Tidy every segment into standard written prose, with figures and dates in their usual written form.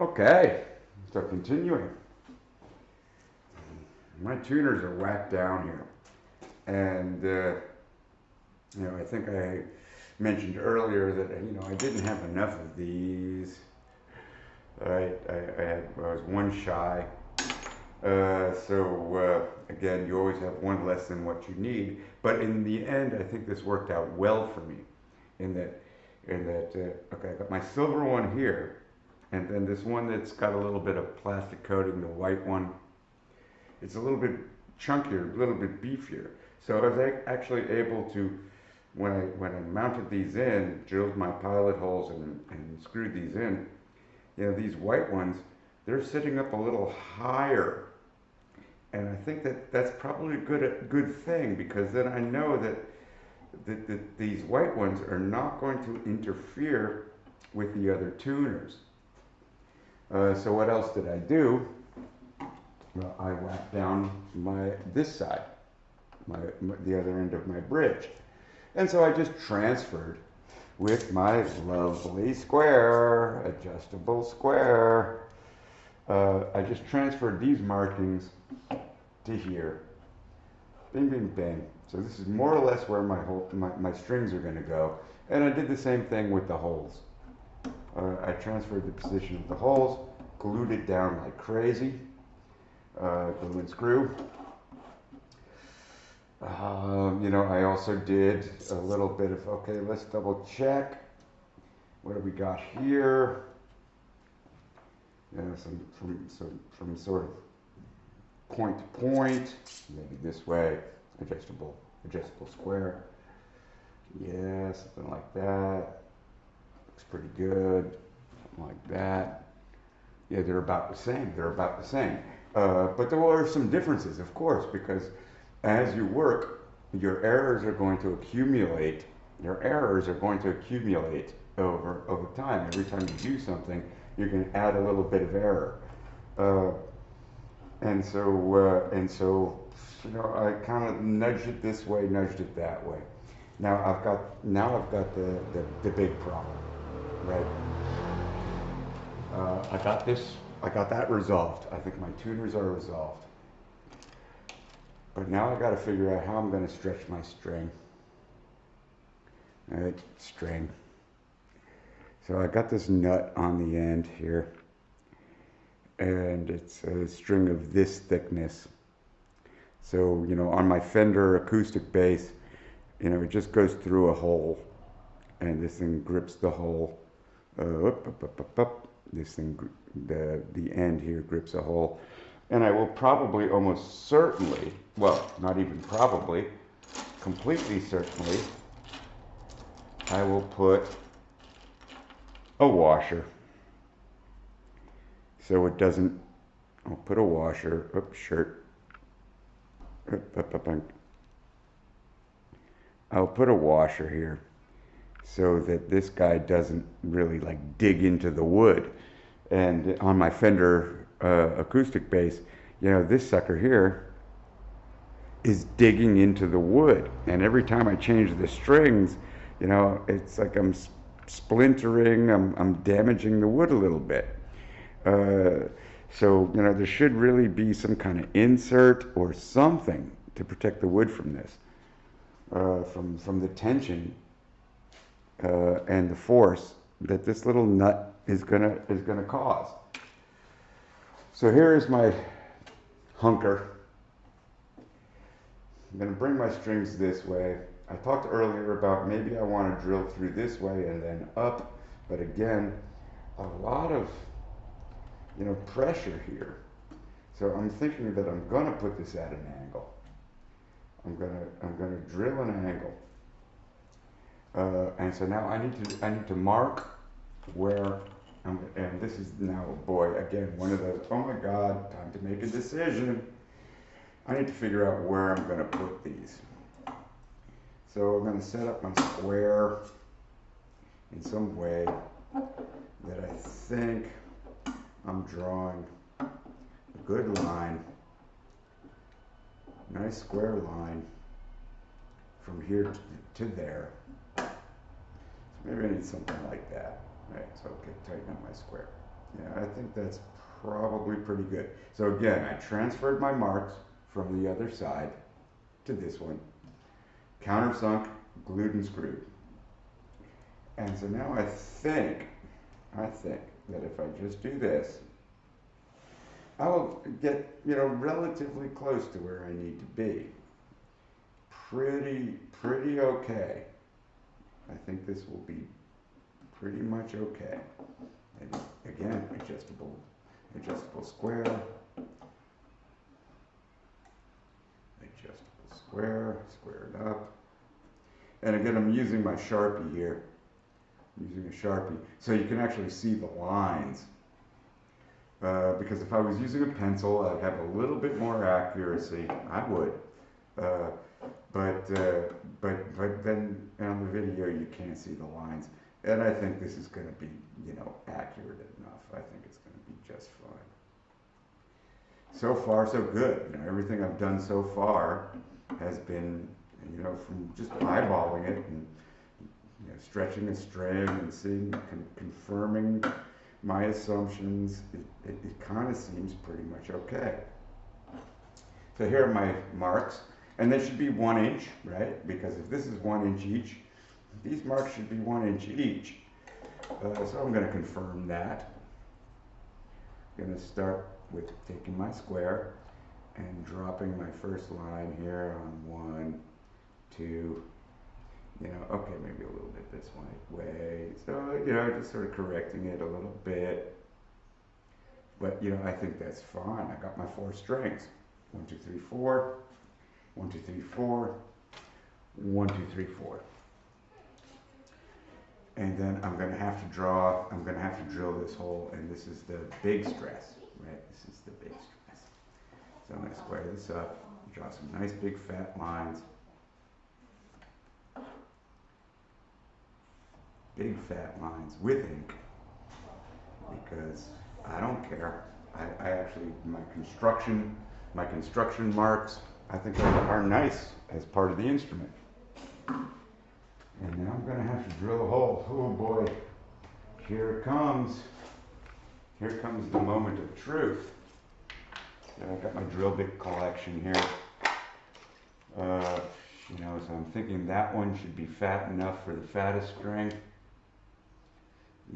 Okay, so continuing. My tuners are whacked down here. And, I think I mentioned earlier that, I didn't have enough of these. I was one shy. Again, you always have one less than what you need. But in the end, I think this worked out well for me. In that, okay, I got my silver one here, and then this one that's got a little bit of plastic coating, the white one. It's a little bit chunkier, a little bit beefier. So I was actually able to, when I mounted these in, drilled my pilot holes and screwed these in. These white ones, they're sitting up a little higher, and I think that that's probably a good thing because then I know that these white ones are not going to interfere with the other tuners. So what else did I do? Well, I whacked down this side, the other end of my bridge, and so I just transferred with my lovely square, adjustable square. I just transferred these markings to here. Bing, bing, bang. So this is more or less where my strings are going to go. And I did the same thing with the holes. I transferred the position of the holes, glued it down like crazy, glue and screw. I also did a little bit of, okay, let's double check. What do we got here? From sort of point to point, maybe this way, adjustable square. Yeah, something like that. Looks pretty good. Something like that. Yeah, they're about the same. They're about the same. But there are some differences, of course, because as you work, your errors are going to accumulate. Your errors are going to accumulate over time. Every time you do something, you're going to add a little bit of error. Uh, and so, I kind of nudged it this way, nudged it that way. Now I've got the big problem, right? I got that resolved. I think my tuners are resolved. But now I got to figure out how I'm going to stretch my string. All right, string. So I got this nut on the end here, and it's a string of this thickness. So, on my Fender acoustic bass, it just goes through a hole, and this thing grips the hole. Up, up, up, up, up. This thing, the end here grips a hole. And I will probably almost certainly, well, not even probably, completely certainly, I will put a washer. So it doesn't, I'll put a washer, oops, shirt, up, up, up, up. I'll put a washer here so that this guy doesn't really like dig into the wood. And on my Fender acoustic bass, this sucker here is digging into the wood. And every time I change the strings, it's like I'm splintering, I'm damaging the wood a little bit. So, there should really be some kind of insert or something to protect the wood from this, from the tension and the force that this little nut is gonna cause. So here is my hunker. I'm gonna bring my strings this way. I talked earlier about maybe I want to drill through this way and then up, but again, a lot of pressure here. So I'm thinking that I'm gonna put this at an angle. I'm gonna drill an angle. And so now I need to mark where and this is now, boy, again, one of those, oh my God, time to make a decision. I need to figure out where I'm gonna put these. So I'm gonna set up my square in some way that I think I'm drawing a good line, nice square line from here to there. So maybe I need something like that. Right, so okay, tighten up my square. Yeah, I think that's probably pretty good. So again, I transferred my marks from the other side to this one, countersunk, glued and screwed. And so now I think that if I just do this, I will get, relatively close to where I need to be. Pretty okay. I think this will be pretty much okay. Maybe, again, adjustable square, square it up. And again, I'm using my Sharpie here. I'm using a Sharpie. So you can actually see the lines. Because if I was using a pencil, I'd have a little bit more accuracy. I would. Uh, but then on the video, you can't see the lines. And I think this is going to be, accurate enough. I think it's going to be just fine. So far, so good. Everything I've done so far has been, from just eyeballing it and stretching a string and seeing, confirming my assumptions. It kind of seems pretty much okay. So here are my marks, and they should be 1 inch, right? Because if this is 1 inch each, these marks should be 1 inch each. So I'm going to confirm that. I'm going to start with taking my square and dropping my first line here on 1, 2, okay, maybe a little bit this way. So, just sort of correcting it a little bit. But, I think that's fine. I got my 4 strings. 1, 2, 3, 4. 1, 2, 3, 4. 1, 2, 3, 4. And then I'm going to have to drill this hole, and this is the big stress, right? This is the big stress. So I'm going to square this up, draw some nice big fat lines. Big fat lines with ink, because I don't care. I actually, my construction marks, I think are nice as part of the instrument. And now I'm going to have to drill a hole. Oh boy, here it comes. Here comes the moment of truth. So I've got my drill bit collection here. So I'm thinking that one should be fat enough for the fattest string.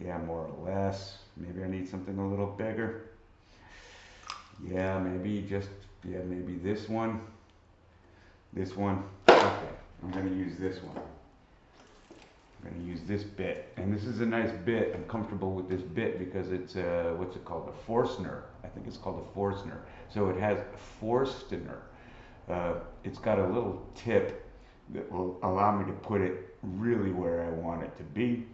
Yeah, more or less. Maybe I need something a little bigger. Yeah, maybe this one. This one. Okay, I'm going to use this one. I'm going to use this bit. And this is a nice bit. I'm comfortable with this bit because it's, what's it called? A Forstner. I think it's called a Forstner. So it has Forstner. It's got a little tip that will allow me to put it really where I want it to be.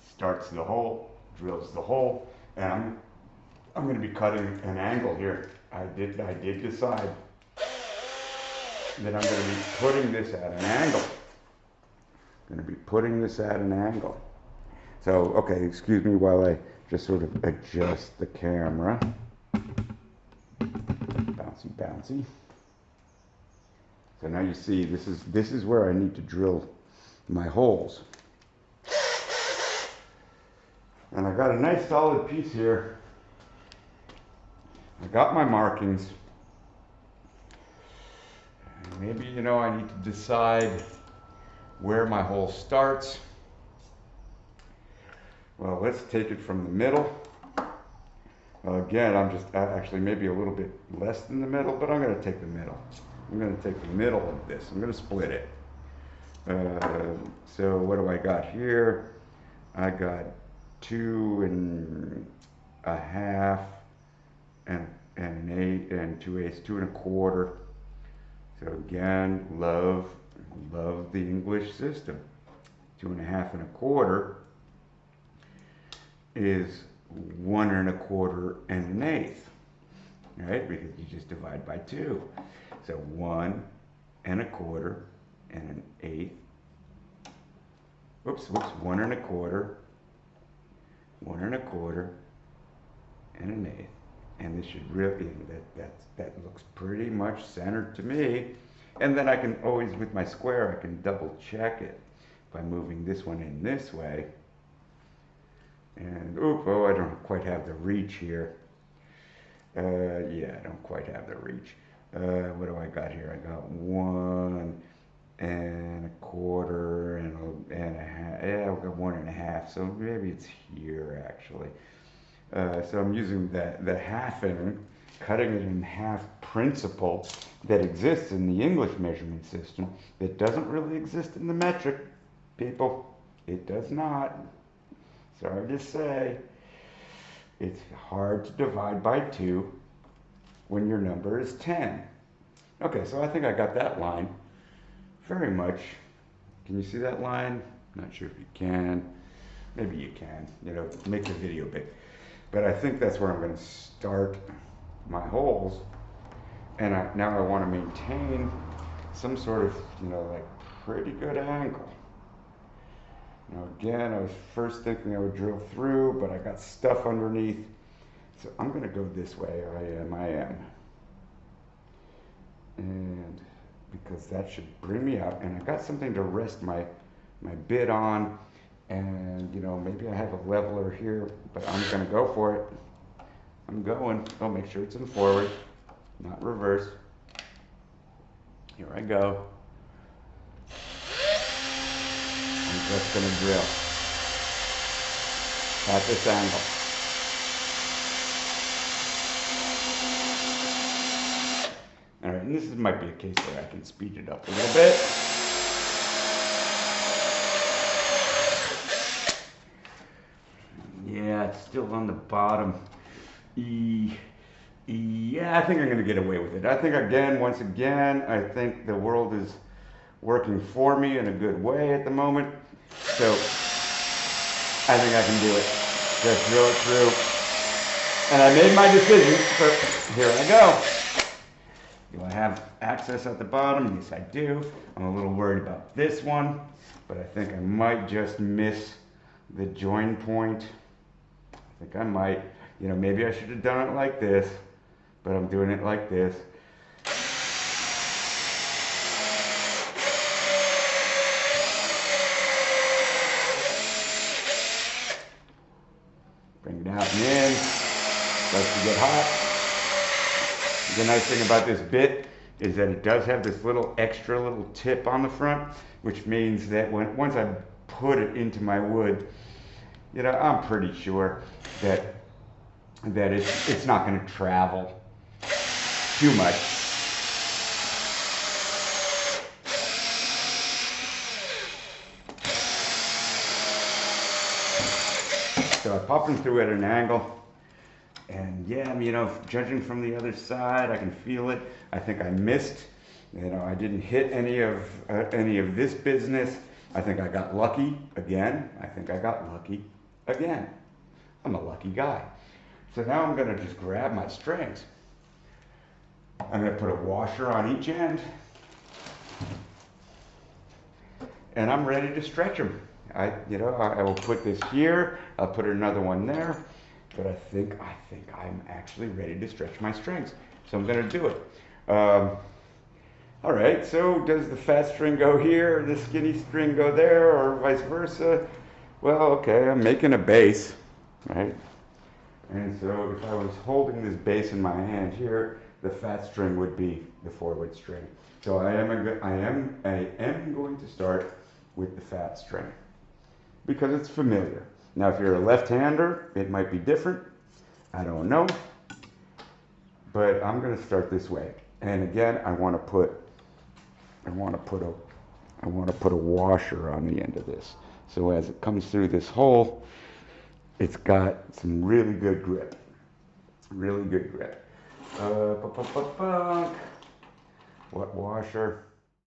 Starts the hole, drills the hole, and I'm going to be cutting an angle here. I did decide that I'm going to be putting this at an angle. So, okay, excuse me while I just sort of adjust the camera. Bouncy, bouncy. So now you see this is where I need to drill my holes. And I got a nice solid piece here. I got my markings. And maybe, I need to decide where my hole starts. Well, let's take it from the middle. Again, I'm just actually maybe a little bit less than the middle, but I'm going to take the middle. I'm going to take the middle of this. I'm going to split it. So what do I got here? I got 2 1/2 and an 8 and 2/8, 2 1/4. So again, love the English system. 2 1/2 and 1/4 is 1 1/4 and an 1/8, right? Because you just divide by 2. So 1 1/4 and an 1/8. Whoops, 1 1/4, 1 1/4, and an 1/8. And this should really, that looks pretty much centered to me. And then I can always, with my square, I can double check it by moving this one in this way. And, oop, oh, I don't quite have the reach here. Yeah, I don't quite have the reach. What do I got here? I got 1 1/4 and a half. Yeah, I've got 1 1/2. So maybe it's here actually. So I'm using the halving, cutting it in half principle that exists in the English measurement system that doesn't really exist in the metric, people. It does not. Sorry to say. It's hard to divide by 2 when your number is 10. Okay, so I think I got that line very much. Can you see that line? Not sure if you can. Maybe you can, make the video big. But I think that's where I'm going to start my holes. And now I want to maintain some sort of, like pretty good angle. Now again, I was first thinking I would drill through, but I got stuff underneath. So I'm going to go this way. I am. And because that should bring me out. And I got something to rest my bit on. And, maybe I have a leveler here, but I'm going to go for it. I'm going. I'll make sure it's in forward, not reverse. Here I go. I'm just going to drill at this angle. All right, and this might be a case where I can speed it up a little bit. Yeah, it's still on the bottom. Yeah, I think I'm going to get away with it. I think once again, I think the world is working for me in a good way at the moment. So I think I can do it. Just drill it through. And I made my decision, so here I go. Do I have access at the bottom? Yes, I do. I'm a little worried about this one, but I think I might just miss the join point. I think I might. Maybe I should have done it like this, but I'm doing it like this. Bring it out and in. Starts to get hot. The nice thing about this bit is that it does have this extra little tip on the front, which means that once I put it into my wood, I'm pretty sure that it's not going to travel too much. So I pop them through at an angle. And yeah, judging from the other side, I can feel it. I think I missed. I didn't hit any of this business. I think I got lucky again. I'm a lucky guy. So now I'm going to just grab my strings. I'm going to put a washer on each end. And I'm ready to stretch them. I will put this here. I'll put another one there. But I think I'm actually ready to stretch my strings. So I'm going to do it. All right, so does the fat string go here, or the skinny string go there, or vice versa? Well, okay, I'm making a bass, right? And so if I was holding this bass in my hand here, the fat string would be the forward string. So I am going to start with the fat string because it's familiar. Now, if you're a left-hander, it might be different. I don't know. But I'm going to start this way. And again, I want to put a washer on the end of this. So as it comes through this hole, it's got some really good grip. Really good grip. What washer?